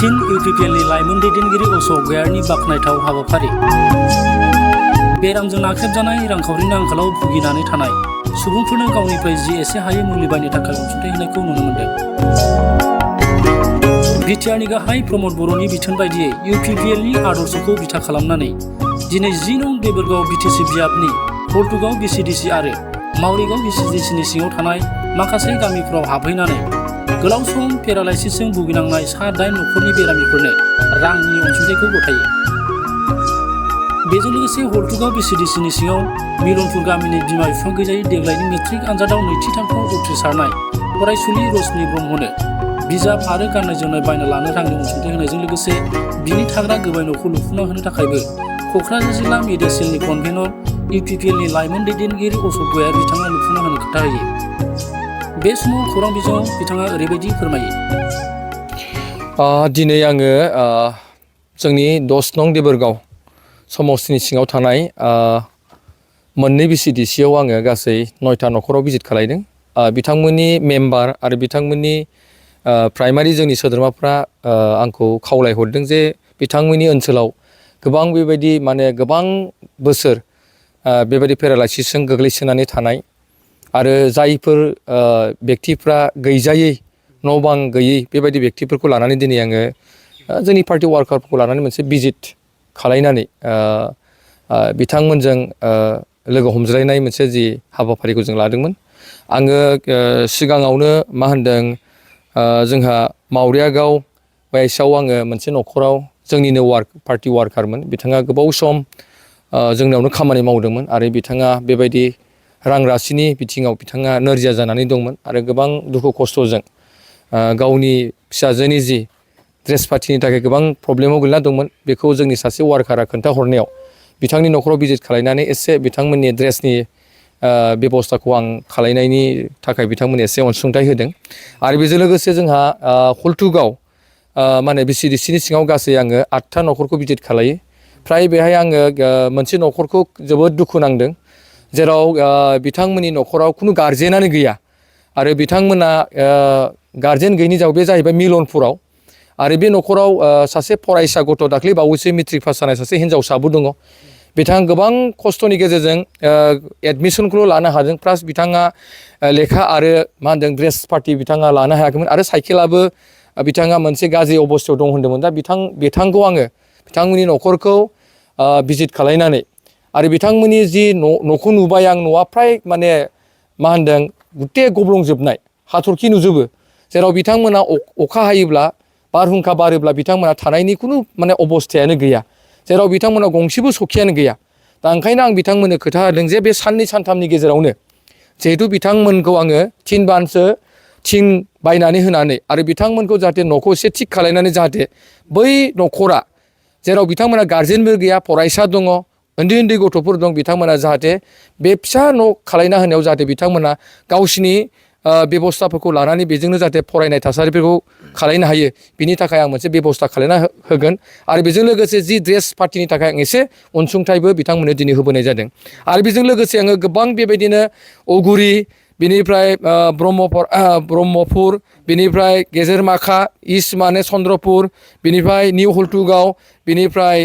फिन इउपिपिएलनि लाइमोन दैदेनगिरि अशोक गयारनि बाख्नायथाव हाबाफारि। बेरामजों नाख्रेबजानाय रांखावरिनि आंखालाव भुगिनानै थानाय सुबुंफोरनो गावनिफ्राय जि एसे हायो मुलि बायनो थाखाय अनसुंथाइ होनायखौ नुनो मोन्दों। बिटिआरनि गाहाय प्रमद बर'नि बिथोन बायदियै इउपिपिएलनि आदर्शखौ बिथा खालामनानै दिनै 10 नं देबोरगाव बिटिसि बियाबनि हल्टुगाव बिसिडिसि आरो मावरिगाव बिसिडिसिनि सिङाव थानाय माखासे गामिफोराव हाबहैनानै गोलाव सम पेरालाइसिसजों भुगिनांनाय सा 8 नखरनि बेरामिफोरनो रांनि अनसुंथाइखौ गथायो। बेजों लोगोसे हल्टुगाव बिसिडिसिनि सिङाव मिलनपुर गामिनि बिमा बिफा गैजायै देग्लायनि मेट्रिक आनजादाव नैथि थाखोआव उथ्रिसारनाय फरायसुलि रश्मि ब्रह्मनो बिजाब आरो गाननाय जोमनाय बायना लानो रांनि अनसुंथाइ होनायजों लोगोसे बिनि थाग्रा गोबाय न'खौ लुफुंना होनो थाखायबो क'क्राझार जिल्ला मेडिसिननि कनभेनर इउपिपिएलनि लाइमोन दैदेनगिरि अशोक गयार बिथाङा लुफुंना होनो खोथा होयो। बे समाव खौरां बिजोङाव बिथाङा ओरैबायदि फोरमायो। दिनै आङो जोंनि 10 नं देबोरगाव समस्तिनि सिङाव थानाय मोननै बिसिडिसिआव आङो गासै 9टा न'खराव भिजिट खालायदों। बिथांमोननि मेम्बार आरो बिथांमोननि प्राइमारि जोंनि सोद्रोमाफ्रा आंखौ खावलायहरदों जे बिथांमोननि ओनसोलाव गोबां बेबायदि गोबां बोसोर बेबायदि पेरालाइसिसजों गोग्लैसोनानै थानाय आरो जायफोर व्यक्तिफ्रा गैजायै न' बां गैयै बेबायदि व्यक्तिफोरखौ लानानै दिनै आङो जोंनि पार्टी वार्कारफोरखौ लानानै मोनसे भिजिट खालायनानै बिथांमोनजों लोगो हमज्लायनाय मोनसे जि हाबाफारिखौ जों लादोंमोन। आङो सिगाङावनो मा होनदों जोंहा मावरियागाव बायसाव आङो मोनसे न'खराव जोंनिनो पार्टी वार्कारमोन। बिथाङा गोबाव सम जोंनावनो खामानि मावदोंमोन आरो बिथाङा बेबायदि रां राशिनि बिथिङाव बिथाङा नोरजिया जानानै दंमोन आरो गोबां दुखु खस्थ'जों गावनि फिसाजोनि जि ड्रेस पार्टिनि थाखाय गोबां प्रब्लेमाव गोलैना दंमोन। बेखौ जोंनि सासे वार्कारा खोन्थाहरनायाव बिथांनि न'खराव भिजिट खालायनानै एसे बिथांमोननि ड्रेसनि बेबस्थाखौ आं खालायनायनि थाखाय बिथांमोननो एसे अनसुंथाइ होदों। आरो बेजों लोगोसे जोंहा हल्टुगाव बिसिडिसिनि सिङाव गासै आङो 8टा न'खरखौ भिजिट खालायो। फ्राय बेहाय आङो मोनसे न'खरखौ जोबोद दुखु नांदों, जेराव बिथांमोननि न'खराव खुनु गारजेनानो गैया आरो बिथांमोना गारजेन गैयिनि जाउनाव बे जाहैबाय मिलनपुराव। आरो बे न'खराव सासे फरायसा गथ' दाख्लै बावैसो मेट्रिक पास जानाय सासे हिन्जावसाबो दङ। बिथाङा गोबां खस्थ'नि गेजेरजों एडमिसनखौल' लानो हादों, प्लास बिथाङा लेखा आरो मा होनदों ड्रेस पार्टि बिथाङा लानो हायाखैमोन आरो साइकेलाबो बिथाङा मोनसे गाज्रि अबस्थायाव दं होनदोंमोन। दा बिथांखौ आङो बिथांमोननि न'खरखौ भिजिट खालायनानै आरो बिथांमोननि जि न'खौ नुबाय आं, न'आ फ्राय मा होनदों गुथे गब्लंजोबनाय हाथरखि नुजोबो, जेराव बिथांमोना अखा हायोब्ला बारहुंखा बारोब्ला बिथांमोना थानायनि खुनु अबस्थायानो गैया, जेराव बिथांमोना गंसेबो सखियानो गैया। दा ओंखायनो आं बिथांमोननो खोथा होदों जे बे साननै सानथामनि गेजेरावनो जिहेथु बिथांमोनखौ आङो थिनबानसो थिं बायनानै होनानै आरो बिथांमोनखौ जाहाथे न'खौ एसे थिग खालायनानै जाहाथे बै न'खरा जेराव बिथांमोना गारजेनबो गैया, फरायसा दङ, उन्दै उन्दै गथ'फोर दं, बिथांमोना जाहाथे बे फिसा न' खालायना होनायाव जाहाथे बिथांमोना गावसिनि बेबस्थाफोरखौ लानानै बेजोंनो जाहाथे फरायनाय थासारिफोरखौ खालायनो हायो, बिनि थाखाय आं मोनसे बेबस्था खालायना होगोन। आरो बेजों लोगोसे जि ड्रेस पार्टिनि थाखाय आं एसे अनसुंथाइबो बिथांमोननो दिनै होबोनाय जादों। आरो बेजों लोगोसे आङो गोबां बेबायदिनो औगुरि, बिनिफ्राय ब्रह्मपुर, बिनिफ्राय गेजेरमाखा, इस्ट चन्द्रपुर, बिनिफ्राय निउ हल्टुगाव, बिनिफ्राय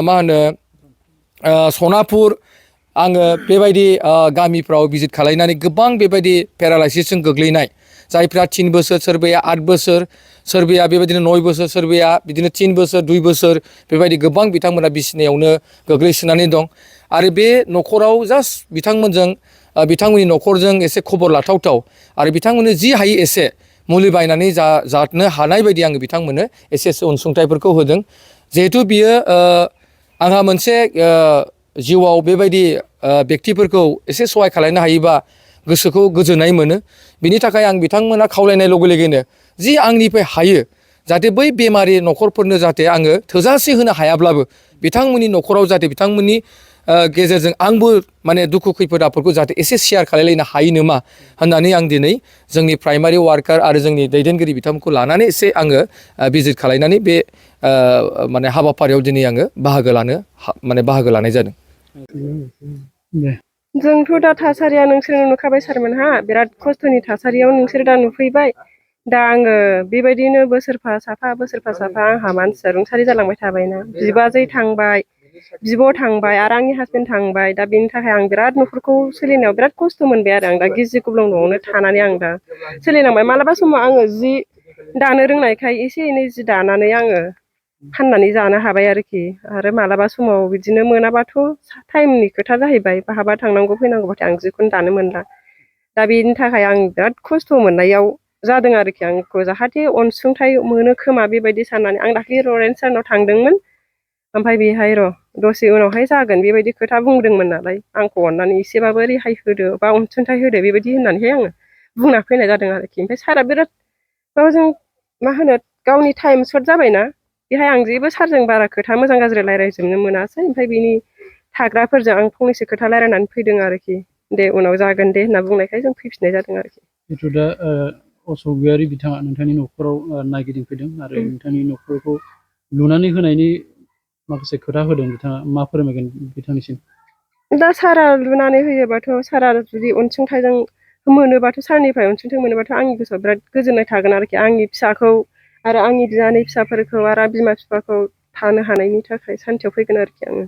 मा होनो सनापुर, आङो बेबायदि गामिफ्राव भिजिट खालायनानै गोबां बेबायदि पेरालाइसिसजों गोग्लैनाय जायफ्रा 3 बोसोर, सोरबाया 8 बोसोर, सोरबाया बेबायदिनो 9 बोसोर, सोरबाया बिदिनो 3 बोसोर 2 बोसोर बेबायदि गोबां बिथांमोना बिसिनायावनो गोग्लैसोनानै दं। आरो बे न'खराव जास्ट बिथांमोननि न'खरजों एसे खबर लाथावथाव आरो बिथांमोननो जि हायो एसे मुलि बायनानै जानो हानाय बायदि आङो बिथांमोननो एसे अनसुंथाइफोरखौ होदों। जिहेथु बियो आंहा मोनसे जिउआव बेबायदि व्यक्तिफोरखौ एसे सहाय खालामनो हायोबा गोसोखौ गोजोननाय मोनो। बिनि थाखाय आं बिथांमोना खावलायनाय लोगो लोगोनो जि आंनिफ्राय हायो जाहाथे बै बेमारि न'खरफोरनो जाहाथे आङो थोजासे होनो हायाब्लाबो बिथांमोननि न'खराव जाहाथे बिथांमोननि गेजेरजों आंबो दुखु खैफोद आफोदखौ जाहाथे एसे शेयार खालायलायनो हायो नामा होननानै आं दिनै जोंनि प्राइमारि वार्कार आरो जोंनि दैदेनगिरि बिथांमोनखौ लानानै एसे आङो भिजिट खालायनानै बे हाबाफारियाव दिनै आङो बाहागो लानाय जादों। जोंथ' दा थासारिया नोंसोर नुखाबाय सारमोनहा, बिराद खस्थ'नि थासारियाव नोंसोर दा नुफैबाय। दा आङो बेबायदिनो बोसोरफा साफा आंहा मानसिया रुंसारि जालांबाय थाबायना, बिबाजै थांबाय, बिब' थांबाय आरो आंनि हासबेन्ड थांबाय। दा बेनि थाखाय आं बिराद न'खरखौ सोलिनायाव बिराद खस्थ' मोनबाय आरो आं दा गिजि गुब्लं न'आवनो थानानै आं दा सोलिनांबाय। मालाबा समाव आङो जि दानो रोंनायखाय एसे एनै जि दानानै आङो फाननानै जानो हाबाय आरोखि। आरो मालाबा समाव बिदिनो मोनाबाथ' टाइमनि खोथा जाहैबाय, बहाबा थांनांगौ फैनांगौबाथाय आं जिखौनो दानो मोनला। दा बेनि थाखाय आं बिराद खस्थ' मोननायाव जादों आरोखि। आंखौ जाहाथे अनसुंथाइ मोनो खोमा बेबायदि साननानै आं दाख्लि ररेन सारनाव थांदोंमोन। ओमफ्राय बेहाय दसे उनावहाय जागोन बेबायदि खोथा बुंदोंमोन नालाय, आंखौ अननानै एसेबाबो रेहाय होदो बा अनसुंथाइ होदो बेबायदि होननानैहाय आङो बुंना फैनाय जादों आरोखि। ओमफ्राय सारा बिराद माबाजों मा होनो गावनि टाइम सर्ट जाबायना, बेहाय आं जेबो सारजों बारा खोथा मोजां गाज्रि रायज्लायजोबनो मोनासै। ओमफ्राय बिनि थाग्राफोरजों आं फंनैसो खोथा रायज्लायनानै फैदों आरोखि। दे उनाव जागोन दे होनना बुंनायखाय जों फैफिननाय जादों आरोखि। जिथु दा असमियारि बिथाङा नोंथांनि न'खराव नायगिदिंफैदों आरो नोंथांनि न'खरखौ लुनानै होनायनि माखासे खोथा होदों, बिथाङा मा फोरमायगोन बिथांनिसिम? दा सारा लुनानै होयोबाथ', सारा जुदि अनसुंथाइजों मोनोबाथ', सारनिफ्राय अनसुंथाइ मोनोबाथ' आंनि गोसोआव बिराद गोजोननाय थागोन आरोखि। आंनि फिसाखौ आरो आंनि बियानै फिसाफोरखौ आरो बिमा बिफाखौ थानो हानायनि थाखाय सान्थियाव फैगोन आरोखि आङो।